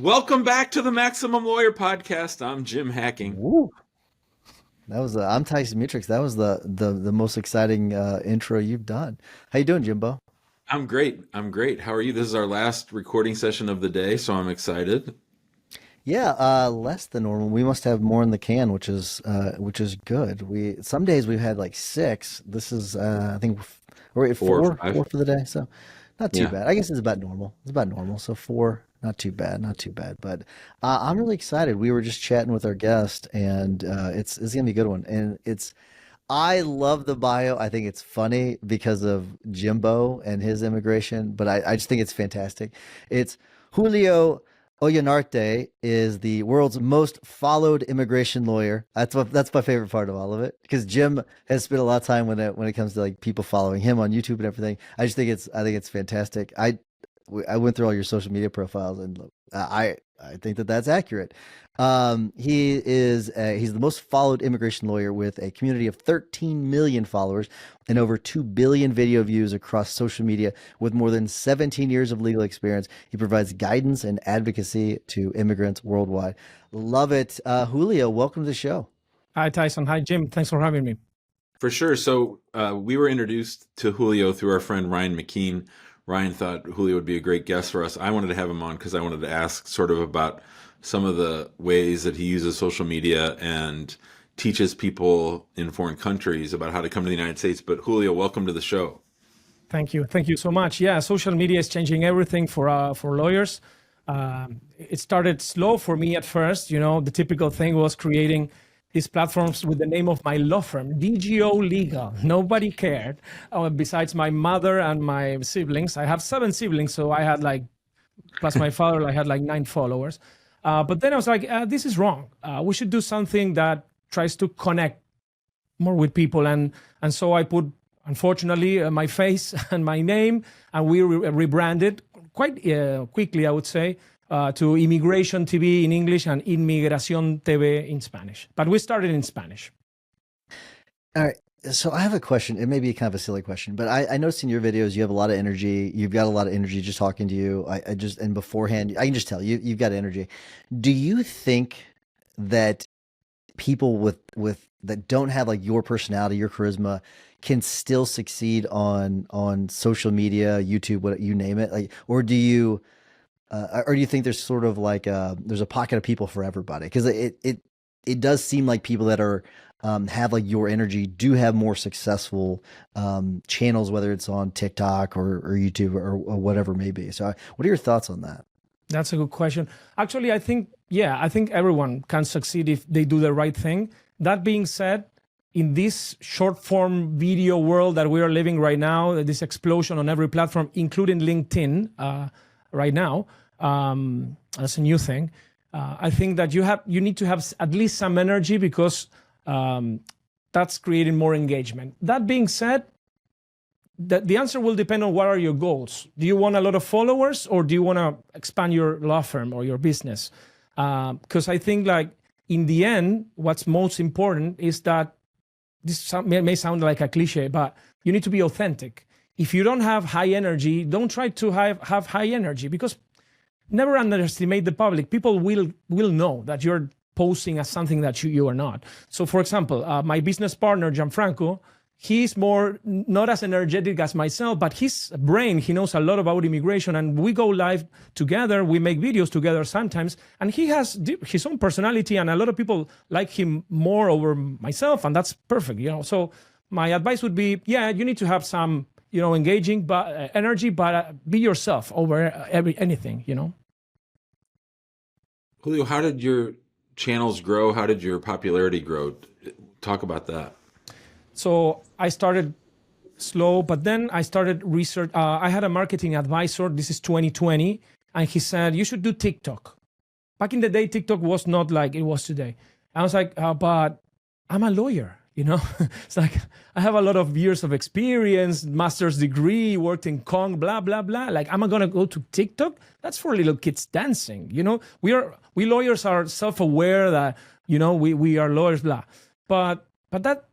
Welcome back to the Maximum Lawyer Podcast. I'm Jim Hacking. Woo. That was I'm Tyson Mutrix. That was the most exciting intro you've done. How you doing, Jimbo? I'm great. I'm great. How are you? This is our last recording session of the day, so I'm excited. Yeah, less than normal. We must have more in the can, which is good. We some days we've had like six. This is I think we're at Four or five. four for the day. So not too Yeah. bad. I guess it's about normal. It's about normal. So four, not too bad, not too bad. But I'm really excited. We were just chatting with our guest, and it's gonna be a good one. And it's I love the bio. I think it's funny because of Jimbo and his immigration, but I just think it's fantastic. It's Julio Oyhanarte is the world's most followed immigration lawyer. That's my favorite part of all of it because Jim has spent a lot of time when it comes to like people following him on YouTube and everything. I think it's fantastic. I went through all your social media profiles and I think that that's accurate. He's the most followed immigration lawyer with a community of 13 million followers and over 2 billion video views across social media with more than 17 years of legal experience. He provides guidance and advocacy to immigrants worldwide. Love it. Julio, welcome to the show. Hi, Tyson. Hi, Jim. Thanks for having me. For sure. So we were introduced to Julio through our friend Ryan McKean. Ryan thought Julio would be a great guest for us. I wanted to have him on because I wanted to ask sort of about some of the ways that he uses social media and teaches people in foreign countries about how to come to the United States. But Julio, welcome to the show. Thank you. Thank you so much. Yeah, social media is changing everything for lawyers. It started slow for me at first. You know, the typical thing was creating these platforms with the name of my law firm, DGO Legal. Nobody cared. Besides my mother and my siblings. I have 7 siblings, so I had plus my father, I had 9 followers. But then I was like, this is wrong. We should do something that tries to connect more with people. And so I put, unfortunately, my face and my name, and we rebranded quite quickly, I would say, to Immigration TV in English and Inmigración TV in Spanish. But we started in Spanish. All right. So I have a question. It may be kind of a silly question, but I noticed in your videos you have a lot of energy. You've got a lot of energy just talking to you. And beforehand, I can just tell you've got energy. Do you think that people with that don't have like your personality, your charisma, can still succeed on social media, YouTube, what you name it? Like, or do you think there's sort of like there's a pocket of people for everybody? Because it does seem like people that are have like your energy do have more successful channels, whether it's on TikTok or YouTube or whatever it may be. So what are your thoughts on that? That's a good question. Actually, I think everyone can succeed if they do the right thing. That being said, in this short form video world that we are living right now, this explosion on every platform, including LinkedIn right now, that's a new thing. I think that you need to have at least some energy because that's creating more engagement. That being said, the answer will depend on what are your goals. Do you want a lot of followers or do you want to expand your law firm or your business? Because I think in the end, what's most important is that this may sound like a cliche, but you need to be authentic. If you don't have high energy, don't try to have high energy because never underestimate the public. People will know that you're posing as something that you are not. So for example, my business partner, Gianfranco, he's more not as energetic as myself, but his brain, he knows a lot about immigration and we go live together, we make videos together sometimes, and he has his own personality and a lot of people like him more over myself, and that's perfect, you know. So my advice would be, yeah, you need to have some, you know, engaging but energy, but be yourself over anything, you know. Julio, how did your channels grow? How did your popularity grow? Talk about that. So I started slow, but then I started research. I had a marketing advisor. This is 2020. And he said, you should do TikTok. Back in the day, TikTok was not like it was today. I was like, but I'm a lawyer, you know? It's like, I have a lot of years of experience, master's degree, worked in Kong, blah, blah, blah. Like, am I going to go to TikTok? That's for little kids dancing, you know? We lawyers are self-aware that, you know, we are lawyers, blah. But that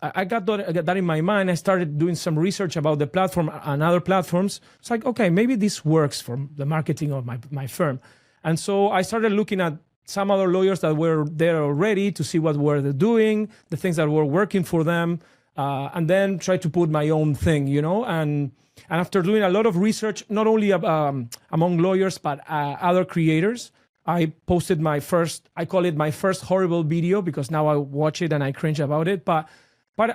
I got that in my mind. I started doing some research about the platform and other platforms. It's like, okay, maybe this works for the marketing of my firm. And so I started looking at some other lawyers that were there already to see what were they doing, the things that were working for them, and then try to put my own thing, And after doing a lot of research, not only among lawyers, but other creators, I posted I call it my first horrible video, because now I watch it and I cringe about it. But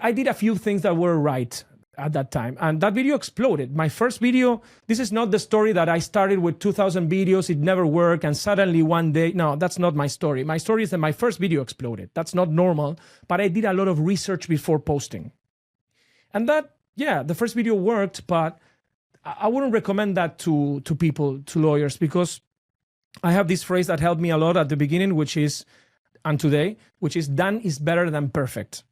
I did a few things that were right at that time. And that video exploded. My first video, this is not the story that I started with 2,000 videos, it never worked, and suddenly one day, no, that's not my story. My story is that my first video exploded. That's not normal, but I did a lot of research before posting. And that, the first video worked, but I wouldn't recommend that to people, to lawyers, because I have this phrase that helped me a lot at the beginning, and today, which is done is better than perfect.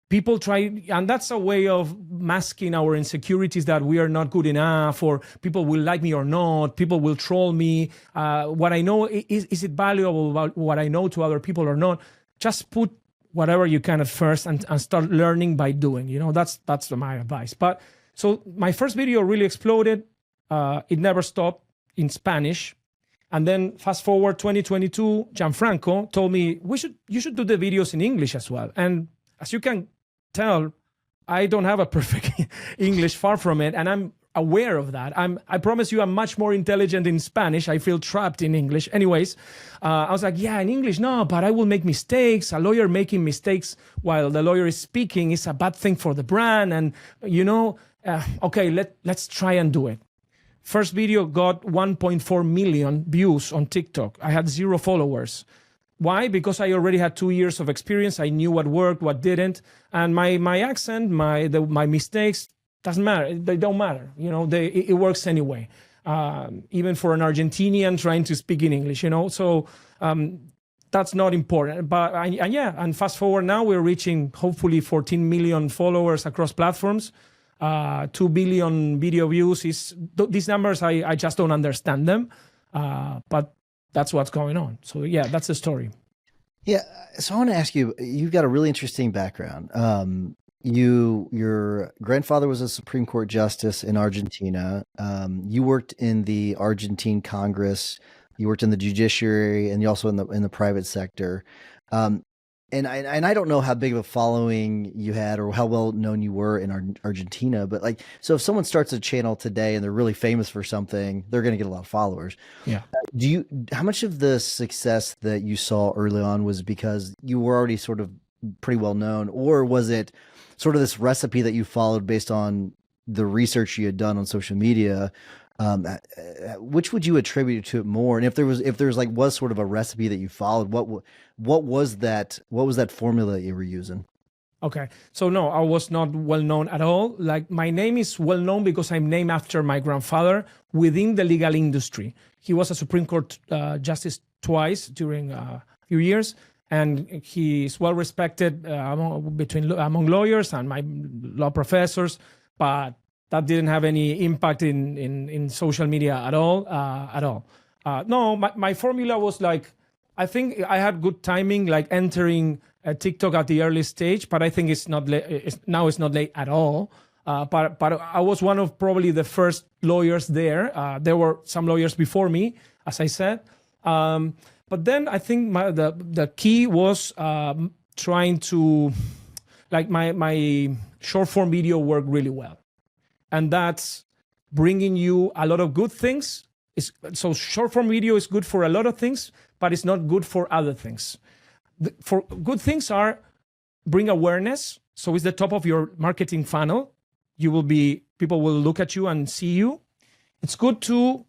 People try, and that's a way of masking our insecurities that we are not good enough, or people will like me or not, people will troll me. What I know, is it valuable about what I know to other people or not? Just put whatever you can at first and start learning by doing. That's my advice. But so my first video really exploded. It never stopped in Spanish. And then fast forward 2022, Gianfranco told me you should do the videos in English as well. And as you can tell, I don't have a perfect English, far from it, and I'm aware of that. I promise you, I'm much more intelligent in Spanish. I feel trapped in English. Anyways, I was like, in English, no, but I will make mistakes. A lawyer making mistakes while the lawyer is speaking is a bad thing for the brand. And okay, let's try and do it. First video got 1.4 million views on TikTok. I had 0 followers. Why? Because I already had 2 years of experience. I knew what worked, what didn't. And my accent, my mistakes, doesn't matter. They don't matter. It works anyway. Even for an Argentinian trying to speak in English, So that's not important. But and fast forward now, we're reaching hopefully 14 million followers across platforms. 2 billion video views. These numbers, I just don't understand them, but that's what's going on. So that's the story. Yeah, so I want to ask you, you've got a really interesting background. Your grandfather was a Supreme Court justice in Argentina. You worked in the Argentine Congress, you worked in the judiciary, and you also in the private sector. And I don't know how big of a following you had or how well known you were in Argentina, but so if someone starts a channel today and they're really famous for something, they're going to get a lot of followers. Yeah. How much of the success that you saw early on was because you were already sort of pretty well known, or was it sort of this recipe that you followed based on the research you had done on social media? Which would you attribute to it more? And if there was sort of a recipe that you followed, what was that formula that you were using? Okay. So no, I was not well known at all. My name is well known because I'm named after my grandfather within the legal industry. He was a Supreme Court justice twice during a few years, and he is well respected among lawyers and my law professors, but that didn't have any impact in social media at all. No, my formula was I think I had good timing, entering TikTok at the early stage, but I think it's not late. Now it's not late at all. But I was one of probably the first lawyers there. There were some lawyers before me, as I said. But then I think the key was trying to, my short form video worked really well. And that's bringing you a lot of good things. So short form video is good for a lot of things, but it's not good for other things. For good things are bring awareness. So it's the top of your marketing funnel. People will look at you and see you. It's good to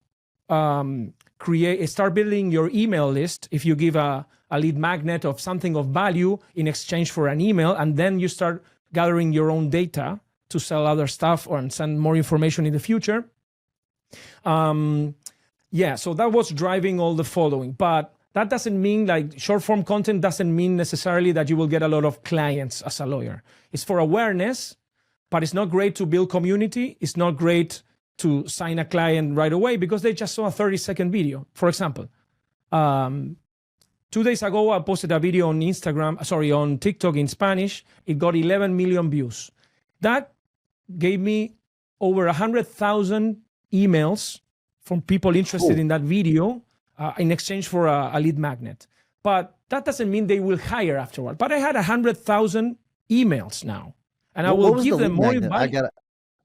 start building your email list. If you give a lead magnet of something of value in exchange for an email, and then you start gathering your own data to sell other stuff or send more information in the future. So that was driving all the following. But that doesn't mean short form content doesn't mean necessarily that you will get a lot of clients as a lawyer. It's for awareness, but it's not great to build community. It's not great to sign a client right away because they just saw a 30-second video, for example. 2 days ago, I posted a video on on TikTok in Spanish. It got 11 million views. That gave me over 100,000 emails from people interested in that video in exchange for a lead magnet. But that doesn't mean they will hire afterward. But I had 100,000 emails now, and I will give them more advice.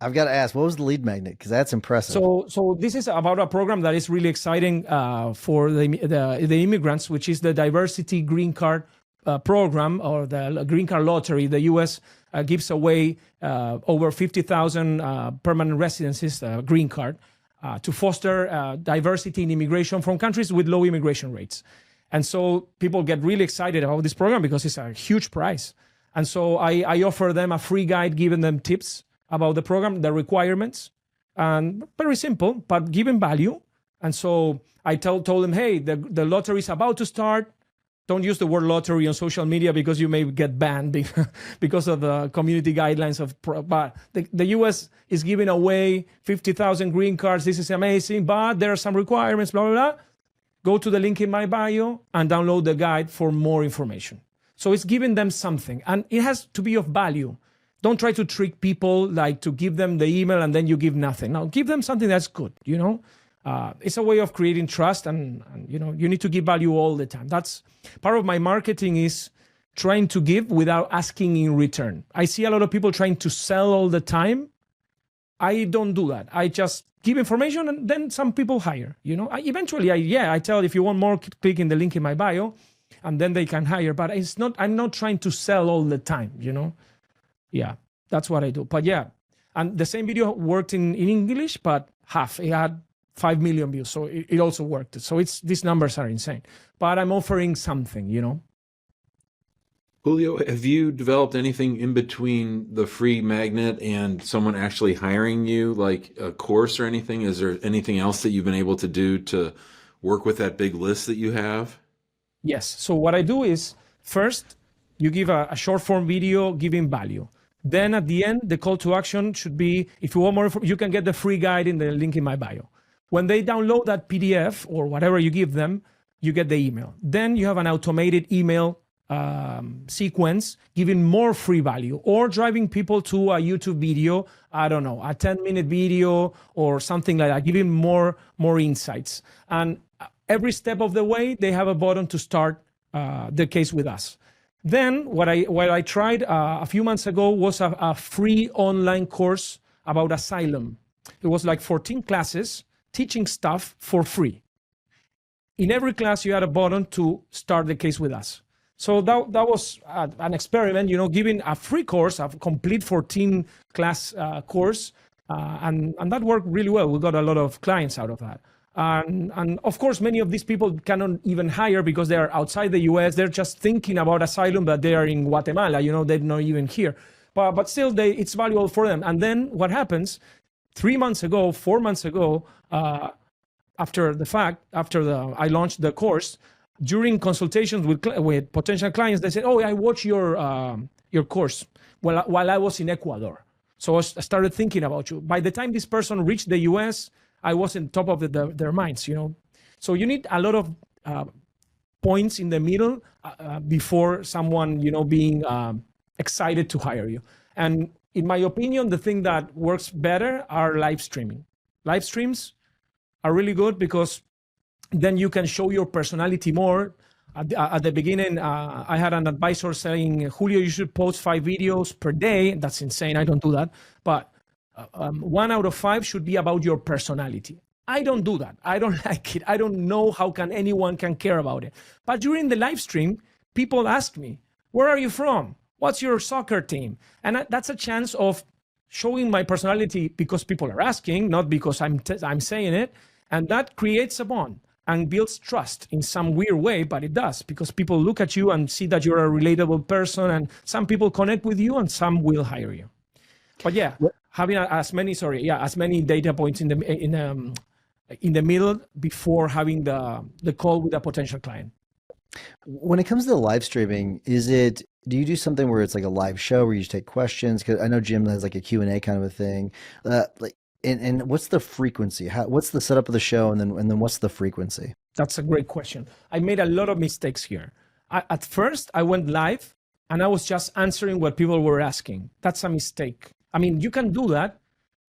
I've got to ask, what was the lead magnet? Because that's impressive. So this is about a program that is really exciting for the immigrants, which is the Diversity Green Card program, or the Green Card Lottery. The U.S. Gives away over 50,000 permanent residencies, green card, to foster diversity in immigration from countries with low immigration rates. And so people get really excited about this program because it's a huge prize. And so I offer them a free guide, giving them tips about the program, the requirements, and very simple, but giving value. And so I told them, hey, the lottery is about to start. Don't use the word lottery on social media because you may get banned because of the community guidelines but the US is giving away 50,000 green cards. This is amazing, but there are some requirements, blah, blah, blah. Go to the link in my bio and download the guide for more information. So it's giving them something, and it has to be of value. Don't try to trick people, like to give them the email and then you give nothing. No, give them something that's good, It's a way of creating trust, and you need to give value all the time. That's part of my marketing, is trying to give without asking in return. I see a lot of people trying to sell all the time. I don't do that. I just give information, and then some people hire, Eventually, I tell, if you want more, click in the link in my bio, and then they can hire. But I'm not trying to sell all the time, Yeah, that's what I do. But yeah, and the same video worked in English, but half. It had 5 million views, so it also worked. So these numbers are insane. But I'm offering something, Julio, have you developed anything in between the free magnet and someone actually hiring you, like a course or anything? Is there anything else that you've been able to do to work with that big list that you have? Yes. So what I do is, first, you give a short form video giving value. Then at the end, the call to action should be, if you want more, you can get the free guide in the link in my bio. When they download that PDF or whatever you give them, you get the email. Then you have an automated email sequence giving more free value, or driving people to a YouTube video, I don't know, a 10-minute video or something like that, giving more insights. And every step of the way, they have a button to start the case with us. Then what I tried a few months ago was a free online course about asylum. It was like 14 classes teaching stuff for free. In every class, you had a button to start the case with us. So that was an experiment, giving a free course, a complete 14 class course, and that worked really well. We got a lot of clients out of that. And of course, many of these people cannot even hire because they are outside the US. They're just thinking about asylum, but they are in Guatemala, they're not even here. But still, it's valuable for them. And then what happens, 4 months ago, after I launched the course, during consultations with potential clients, they said, "Oh, I watched your course while I was in Ecuador. So I started thinking about you." By the time this person reached the US, I was on top of their minds, So you need a lot of points in the middle before someone, being excited to hire you. And in my opinion, the thing that works better are live streaming. Live streams are really good because then you can show your personality more. At the beginning, I had an advisor saying, "Julio, you should post 5 videos per day." That's insane. I don't do that. But 1 out of 5 should be about your personality. I don't do that. I don't like it. I don't know how anyone can care about it. But during the live stream, people ask me, "Where are you from? What's your soccer team?" And that's a chance of showing my personality because people are asking, not because I'm saying it. And that creates a bond and builds trust in some weird way, but it does, because people look at you and see that you're a relatable person, and some people connect with you and some will hire you. But yeah, having as many data points in the middle before having the call with a potential client. When it comes to the live streaming, do you do something where it's like a live show where you just take questions? Because I know Jim has like a Q&A kind of a thing. And what's the frequency? What's the setup of the show, and then what's the frequency? That's a great question. I made a lot of mistakes here. At first, I went live and I was just answering what people were asking. That's a mistake. I mean, you can do that,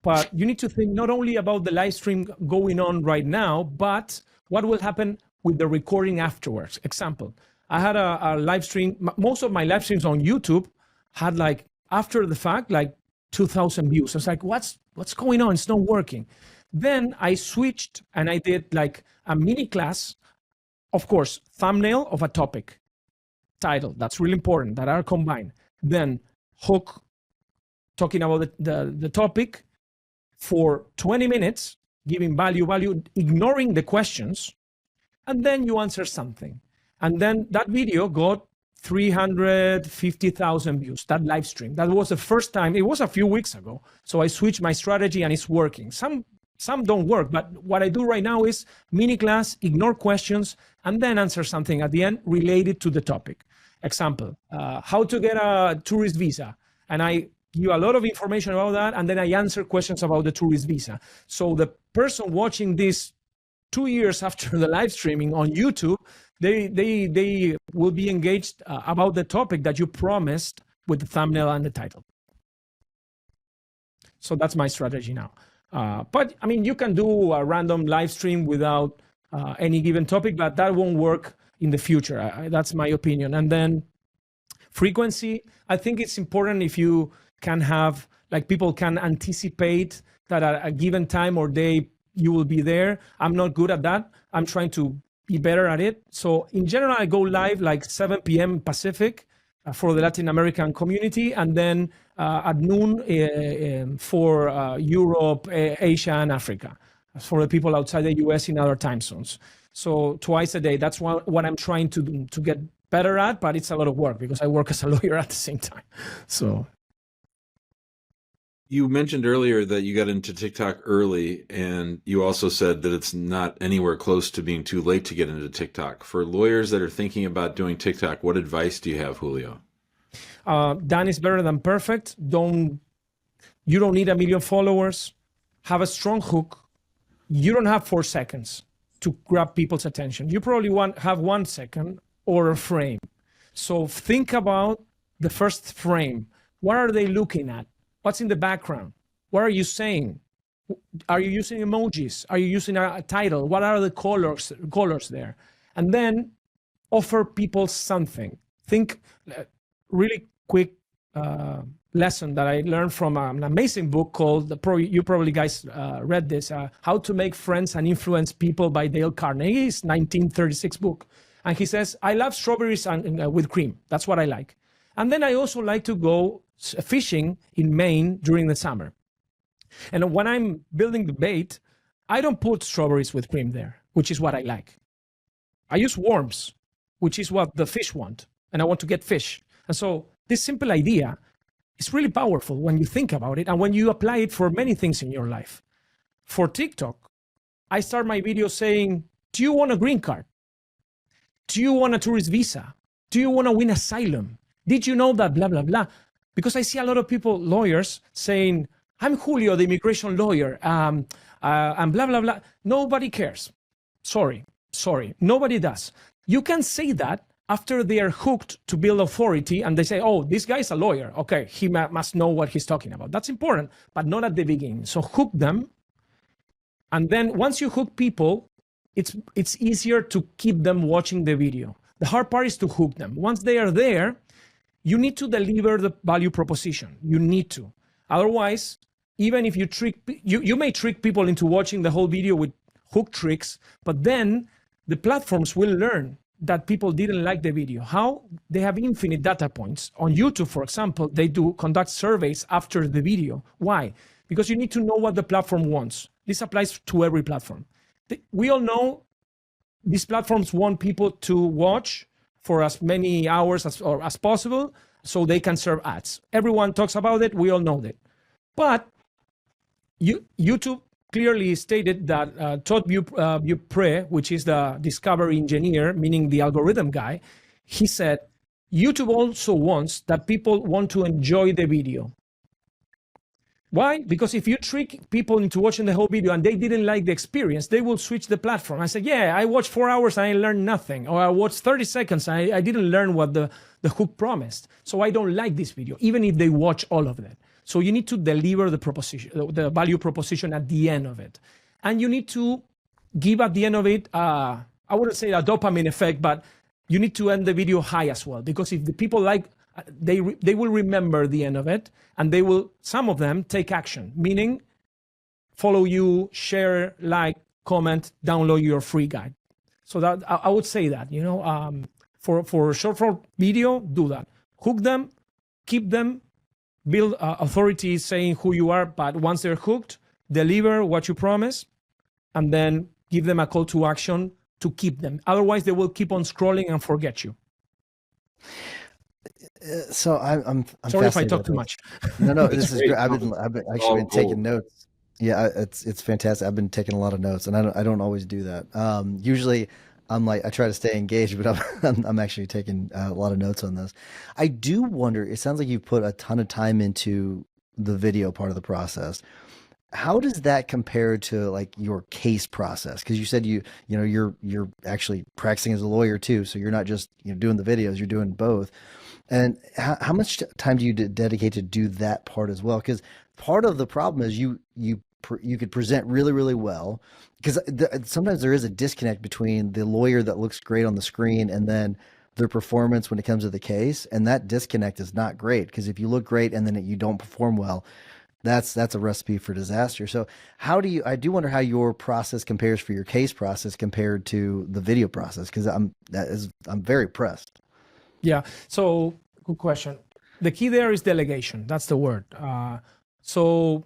but you need to think not only about the live stream going on right now, but what will happen with the recording afterwards. Example, I had a live stream. Most of my live streams on YouTube had like, after the fact, like 2,000 views. I was like, what's going on? It's not working. Then I switched and I did like a mini class, of course, thumbnail of a topic, title, that's really important, that are combined. Then hook, talking about the topic for 20 minutes, giving value, ignoring the questions, and then you answer something. And then that video got 350,000 views, that live stream. That was the first time, it was a few weeks ago. So I switched my strategy and it's working. Some don't work, but what I do right now is mini class, ignore questions, and then answer something at the end related to the topic. Example, how to get a tourist visa. And I give a lot of information about that, and then I answer questions about the tourist visa. So the person watching this 2 years after the live streaming on YouTube, they will be engaged about the topic that you promised with the thumbnail and the title. So that's my strategy now. But I mean, you can do a random live stream without any given topic, but that won't work in the future. That's my opinion. And then frequency, I think it's important if you can have, like, people can anticipate that at a given time or day you will be there. I'm not good at that. I'm trying to be better at it. So in general, I go live like 7 p.m. Pacific for the Latin American community, and then at noon for Europe, Asia, and Africa, for the people outside the US in other time zones. So twice a day. That's what I'm trying to get better at, but it's a lot of work because I work as a lawyer at the same time. So. You mentioned earlier that you got into TikTok early, and you also said that it's not anywhere close to being too late to get into TikTok. For lawyers that are thinking about doing TikTok, what advice do you have, Julio? Done is better than perfect. You don't need 1 million followers. Have a strong hook. You don't have 4 seconds to grab people's attention. You probably have 1 second or a frame. So think about the first frame. What are they looking at? What's in the background? What are you saying? Are you using emojis? Are you using a title? What are the colors there? And then offer people something. Think, really quick lesson that I learned from an amazing book called, you probably guys read this, How to Make Friends and Influence People by Dale Carnegie. It's 1936 book. And he says, I love strawberries with cream. That's what I like. And then I also like to go fishing in Maine during the summer. And when I'm building the bait, I don't put strawberries with cream there, which is what I like. I use worms, which is what the fish want. And I want to get fish. And so this simple idea is really powerful when you think about it and when you apply it for many things in your life. For TikTok, I start my video saying, do you want a green card? Do you want a tourist visa? Do you want to win asylum? Did you know that blah, blah, blah? Because I see a lot of people, lawyers, saying, I'm Julio, the immigration lawyer, and blah, blah, blah. Nobody cares. Sorry. Nobody does. You can say that after they are hooked to build authority and they say, oh, this guy's a lawyer. Okay, he must know what he's talking about. That's important, but not at the beginning. So hook them. And then once you hook people, it's easier to keep them watching the video. The hard part is to hook them. Once they are there, you need to deliver the value proposition. You need to. Otherwise, even if you may trick people into watching the whole video with hook tricks, but then the platforms will learn that people didn't like the video. How? They have infinite data points. On YouTube, for example, they conduct surveys after the video. Why? Because you need to know what the platform wants. This applies to every platform. We all know these platforms want people to watch for as many hours as possible so they can serve ads. Everyone talks about it. We all know that. But YouTube clearly stated that Todd Bupre, which is the discovery engineer, meaning the algorithm guy, he said, YouTube also wants that people want to enjoy the video. Why? Because if you trick people into watching the whole video and they didn't like the experience, they will switch the platform. I say, yeah, I watched 4 hours and I learned nothing. Or I watched 30 seconds and I didn't learn what the hook promised. So I don't like this video, even if they watch all of it. So you need to deliver the proposition, the value proposition at the end of it. And you need to give at the end of it, I wouldn't say a dopamine effect, but you need to end the video high as well. Because if the people like, they will remember the end of it, and they will, some of them, take action, meaning follow you, share, like, comment, download your free guide. So that I would say that, for short form video, do that. Hook them, keep them, build authority saying who you are, but once they're hooked, deliver what you promise, and then give them a call to action to keep them. Otherwise, they will keep on scrolling and forget you. So I'm sorry if I talk too much. No, this is great. I've been actually been taking notes. Yeah, it's fantastic. I've been taking a lot of notes, and I don't always do that. Usually, I'm like, I try to stay engaged, but I'm actually taking a lot of notes on this. I do wonder. It sounds like you've put a ton of time into the video part of the process. How does that compare to like your case process? Because you said you're actually practicing as a lawyer too, so you're not just doing the videos, you're doing both. And how much time do you dedicate to do that part as well? Because part of the problem is you could present really, really well, because sometimes there is a disconnect between the lawyer that looks great on the screen and then their performance when it comes to the case, and that disconnect is not great. Because if you look great and then you don't perform well, that's a recipe for disaster. So I do wonder how your process compares for your case process compared to the video process, because I'm very impressed. Yeah. So good question. The key there is delegation. That's the word. So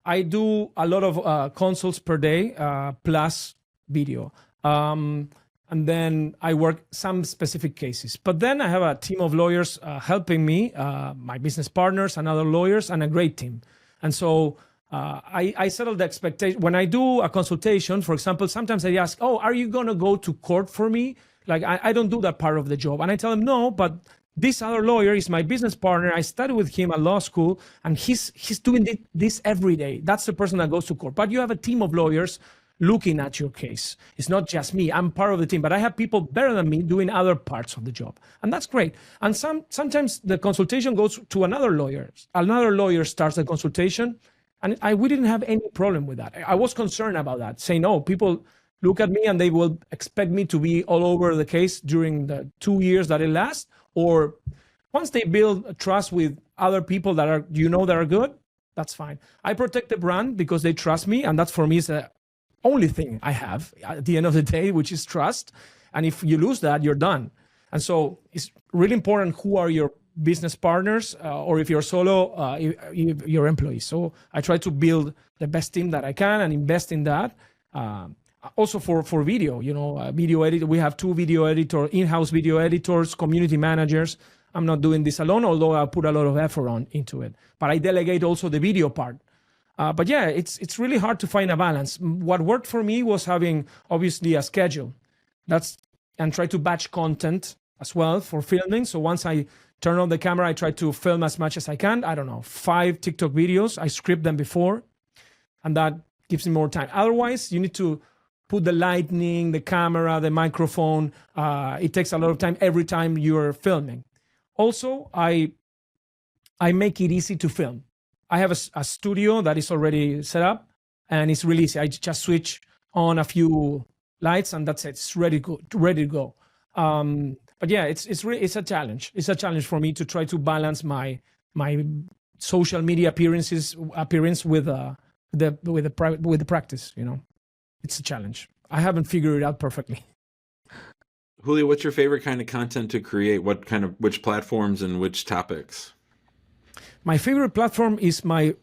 I do a lot of consults per day plus video. And then I work some specific cases. But then I have a team of lawyers helping me, my business partners and other lawyers, and a great team. And so I settle the expectation. When I do a consultation, for example, sometimes I ask, oh, are you going to go to court for me? Like, I don't do that part of the job. And I tell them, no, but this other lawyer is my business partner. I studied with him at law school, and he's doing this every day. That's the person that goes to court. But you have a team of lawyers looking at your case. It's not just me. I'm part of the team, but I have people better than me doing other parts of the job. And that's great. And sometimes the consultation goes to another lawyer. Another lawyer starts the consultation, and we didn't have any problem with that. I was concerned about that, saying, no, people look at me and they will expect me to be all over the case during the 2 years that it lasts. Or once they build a trust with other people that are, that are good, that's fine. I protect the brand because they trust me, and that for me is the only thing I have at the end of the day, which is trust. And if you lose that, you're done. And so it's really important who are your business partners, or if you're solo, your employees. So I try to build the best team that I can and invest in that. Also for video, video editor. We have 2 video editors, in-house video editors, community managers. I'm not doing this alone, although I put a lot of effort into it. But I delegate also the video part. But yeah, it's really hard to find a balance. What worked for me was having obviously a schedule. And try to batch content as well for filming. So once I turn on the camera, I try to film as much as I can. I don't know, 5 TikTok videos. I script them before, and that gives me more time. Otherwise, you need to put the lighting, the camera, the microphone. It takes a lot of time every time you're filming. Also, I make it easy to film. I have a studio that is already set up, and it's really easy. I just switch on a few lights, and that's it. It's ready to go. But yeah, it's a challenge. It's a challenge for me to try to balance my social media appearance with the practice. It's a challenge. I haven't figured it out perfectly. Julio, what's your favorite kind of content to create? Which platforms and which topics? My favorite platform is my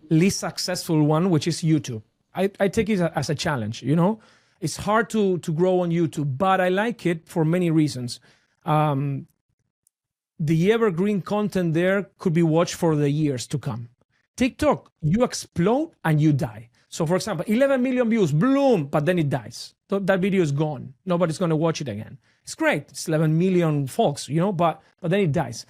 least successful one, which is YouTube. I take it as a challenge, It's hard to grow on YouTube, but I like it for many reasons. The evergreen content there could be watched for the years to come. TikTok, you explode and you die. So for example, 11 million views, bloom, but then it dies. So that video is gone. Nobody's going to watch it again. It's great. It's 11 million folks, but then it dies.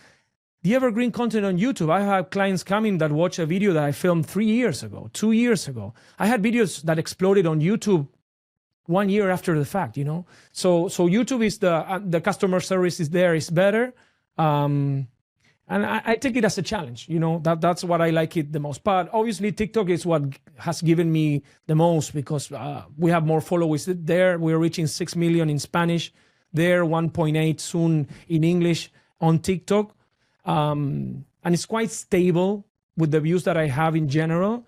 the evergreen content on YouTube. I have clients coming that watch a video that I filmed 3 years ago, 2 years ago. I had videos that exploded on YouTube 1 year after the fact, you know. So YouTube is the customer service is there, is better. And I take it as a challenge, you know, that's what I like it the most. But obviously TikTok is what has given me the most, because we have more followers there. We're reaching 6 million in Spanish there, 1.8 soon in English on TikTok. And it's quite stable with the views that I have in general.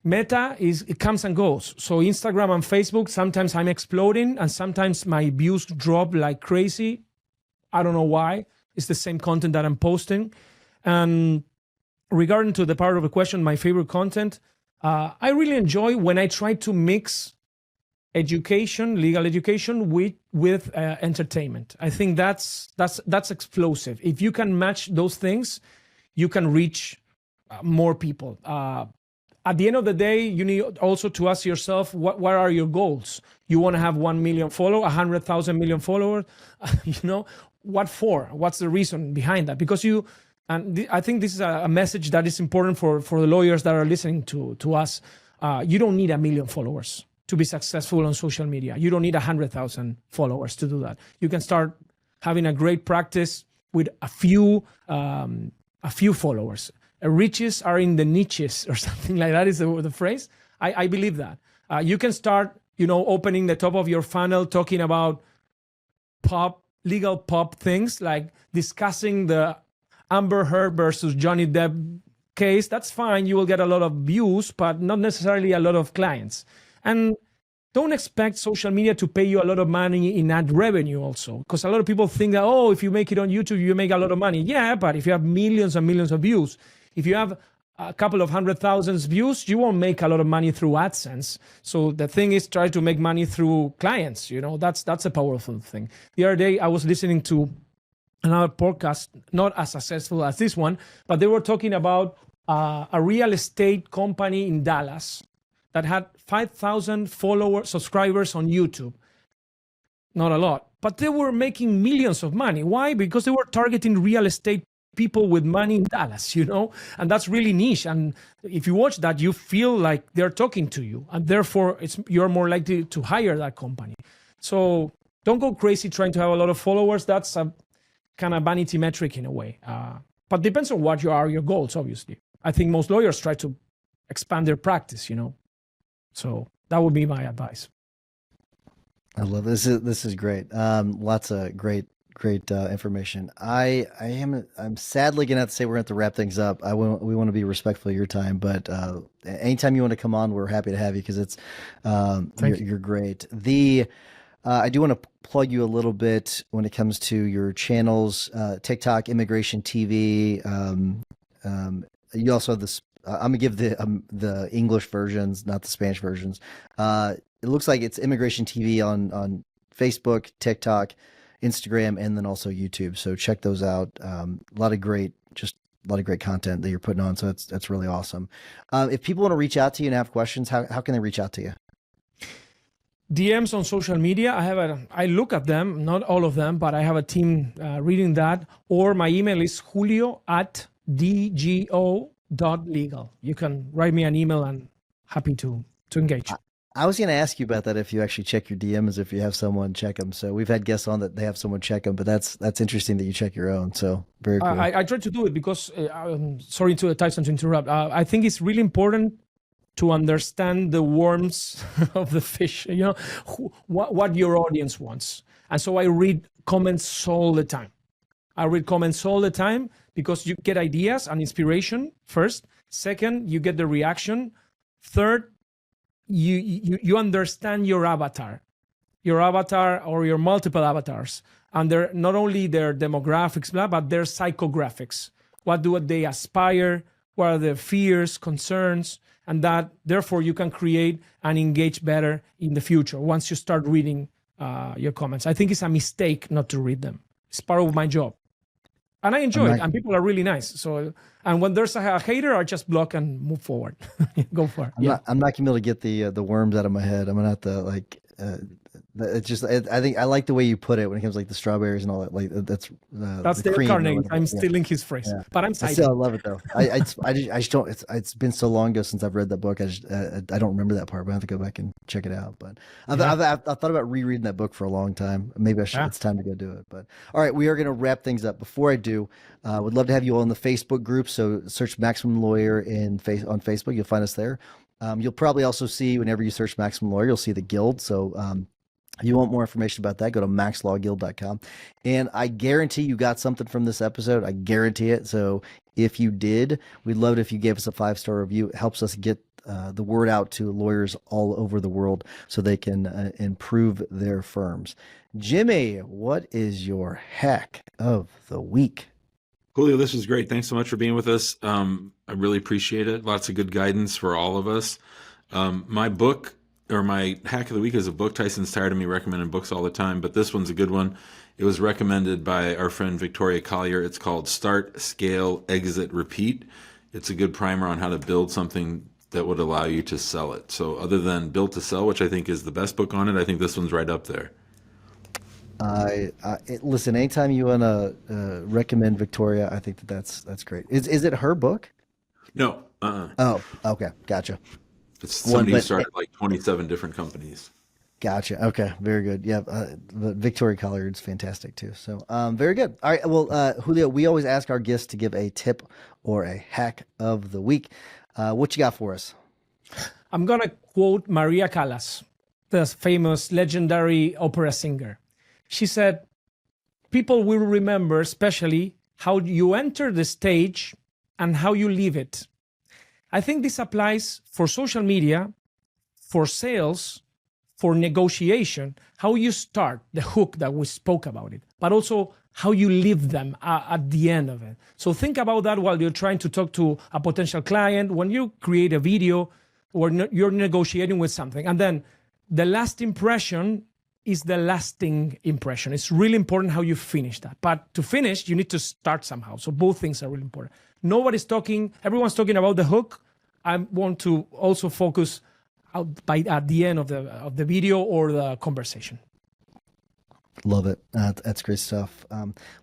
Meta it comes and goes. So Instagram and Facebook, sometimes I'm exploding and sometimes my views drop like crazy. I don't know why. It's the same content that I'm posting. And regarding to the part of the question, my favorite content, I really enjoy when I try to mix education, legal education, with entertainment. I think that's explosive. If you can match those things, you can reach more people. At the end of the day, you need also to ask yourself, what are your goals? You want to have 1 million followers, 100,000 million followers, you know? What for? What's the reason behind that? Because I think this is a message that is important for the lawyers that are listening to us. You don't need 1 million followers to be successful on social media. You don't need 100,000 followers to do that. You can start having a great practice with a few followers. Riches are in the niches, or something like that is the phrase. I believe that. You can start, you know, opening the top of your funnel, talking about legal pop things, like discussing the Amber Heard versus Johnny Depp case. That's fine. You will get a lot of views, but not necessarily a lot of clients. And don't expect social media to pay you a lot of money in ad revenue also, because a lot of people think that, oh, if you make it on YouTube, you make a lot of money. Yeah, but if you have millions and millions of views, if you have a couple of 100,000 views, you won't make a lot of money through AdSense. So the thing is, try to make money through clients. You know, that's a powerful thing. The other day, I was listening to another podcast, not as successful as this one, but they were talking about a real estate company in Dallas that had 5,000 subscribers on YouTube. Not a lot, but they were making millions of money. Why? Because they were targeting real estate people with money in Dallas, you know, and that's really niche. And if you watch that, you feel like they're talking to you, and therefore you're more likely to hire that company. So don't go crazy trying to have a lot of followers. That's a kind of vanity metric in a way. But depends on what are your goals, obviously. I think most lawyers try to expand their practice, you know. So that would be my advice. I love this. This is great. Lots of great information. I'm sadly gonna have to say we're gonna have to wrap things up. We want to be respectful of your time, but anytime you want to come on, we're happy to have you, because it's you're great. I do want to plug you a little bit when it comes to your channels, TikTok, Immigration TV. You also have this. I'm gonna give the English versions, not the Spanish versions. It looks like it's Immigration TV on Facebook, TikTok, Instagram, and then also YouTube. So check those out. A lot of great content that you're putting on. So that's really awesome. If people want to reach out to you and have questions, how can they reach out to you? DMs on social media. I look at them, not all of them, but I have a team reading that. Or my email is julio@dgo.legal. You can write me an email, and happy to engage. I was going to ask you about that, if you actually check your DMs, if you have someone check them. So we've had guests on that they have someone check them, but that's interesting that you check your own. So very cool. I try to do it because, sorry to Tyson to interrupt. I think it's really important to understand the worms of the fish, you know, what your audience wants. And so I read comments all the time. Because you get ideas and inspiration first. Second, you get the reaction. Third, you understand your avatar or your multiple avatars, and they're not only their demographics, but their psychographics. What do they aspire? What are their fears, concerns? And that, therefore, you can create and engage better in the future once you start reading your comments. I think it's a mistake not to read them. It's part of my job. And I enjoy it, and people are really nice. So, and when there's a hater, I just block and move forward. Go for it. I'm not gonna be able to get the worms out of my head. I'm gonna have to It's just, I think I like the way you put it when it comes to like the strawberries and all that. Like That's the Dale cream or Carnegie. whatever. I'm Yeah. stealing his phrase, Yeah. but I'm I citing. still love it though. I just don't. It's been so long ago since I've read that book. I don't remember that part. But I have to go back and check it out. But I've thought about rereading that book for a long time. Maybe I should. Yeah. It's time to go do it. But all right, we are going to wrap things up. Before I do, would love to have you all in the Facebook group. So search Maximum Lawyer on Facebook. You'll find us there. You'll probably also see whenever you search Maximum Lawyer, you'll see the guild. So if you want more information about that, go to maxlawguild.com. And I guarantee you got something from this episode. I guarantee it. So if you did, we'd love it if you gave us a 5-star review. It helps us get the word out to lawyers all over the world so they can improve their firms. Jimmy, what is your hack of the week? Julio, this was great. Thanks so much for being with us. I really appreciate it. Lots of good guidance for all of us. My book, or my hack of the week, is a book. Tyson's tired of me recommending books all the time, but this one's a good one. It was recommended by our friend Victoria Collier. It's called Start, Scale, Exit, Repeat. It's a good primer on how to build something that would allow you to sell it. So other than Build to Sell, which I think is the best book on it, I think this one's right up there. Listen, anytime you want to recommend Victoria, I think that's great. Is it her book? No. Oh, okay. Gotcha. It's somebody who started like 27 different companies. Gotcha. Okay. Very good. Yeah. But Victoria Collier is fantastic too. So, very good. All right. Well, Julio, we always ask our guests to give a tip or a hack of the week. What you got for us? I'm going to quote Maria Callas, the famous legendary opera singer. She said, people will remember especially how you enter the stage and how you leave it. I think this applies for social media, for sales, for negotiation, how you start, the hook that we spoke about it, but also how you leave them at the end of it. So think about that while you're trying to talk to a potential client, when you create a video or you're negotiating with something. And then the last impression is the lasting impression. It's really important how you finish that. But to finish, you need to start somehow. So both things are really important. Everyone's talking about the hook. I want to also focus at the end of the video or the conversation. Love it. That's great stuff.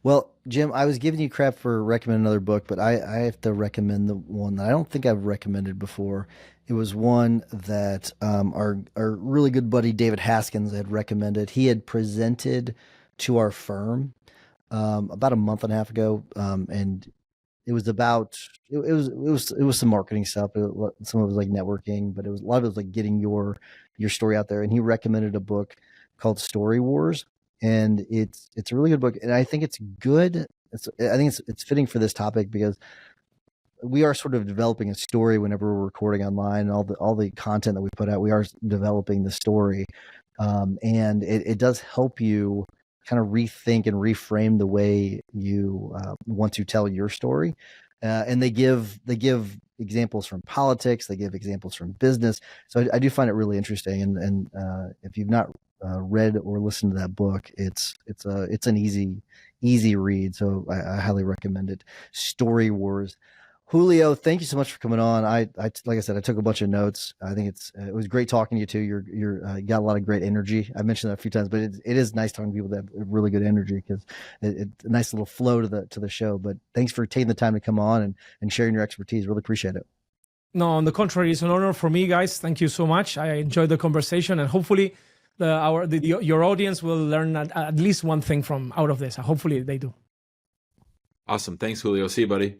Well, Jim, I was giving you crap for recommending another book, but I have to recommend the one that I don't think I've recommended before. It was one that our really good buddy David Haskins had recommended. He had presented to our firm about a month and a half ago, and it was about it was some marketing stuff. Some of it was like networking, but a lot of it was like getting your story out there. And he recommended a book called Story Wars, and it's a really good book, and I think it's good. I think it's fitting for this topic because we are sort of developing a story whenever we're recording online, and all the content that we put out. We are developing the story, and it does help you kind of rethink and reframe the way you want to tell your story. And they give examples from politics, they give examples from business. So I do find it really interesting. And if you've not read or listened to that book, it's an easy read. So I highly recommend it. Story Wars. Julio, thank you so much for coming on. I like I said, I took a bunch of notes. I think it was great talking to you too. You got a lot of great energy. I mentioned that a few times, but it is nice talking to people that have really good energy because it's a nice little flow to the show. But thanks for taking the time to come on and sharing your expertise. Really appreciate it. No, on the contrary, it's an honor for me, guys. Thank you so much. I enjoyed the conversation, and hopefully your audience will learn at least one thing out of this. Hopefully they do. Awesome. Thanks, Julio. See you, buddy.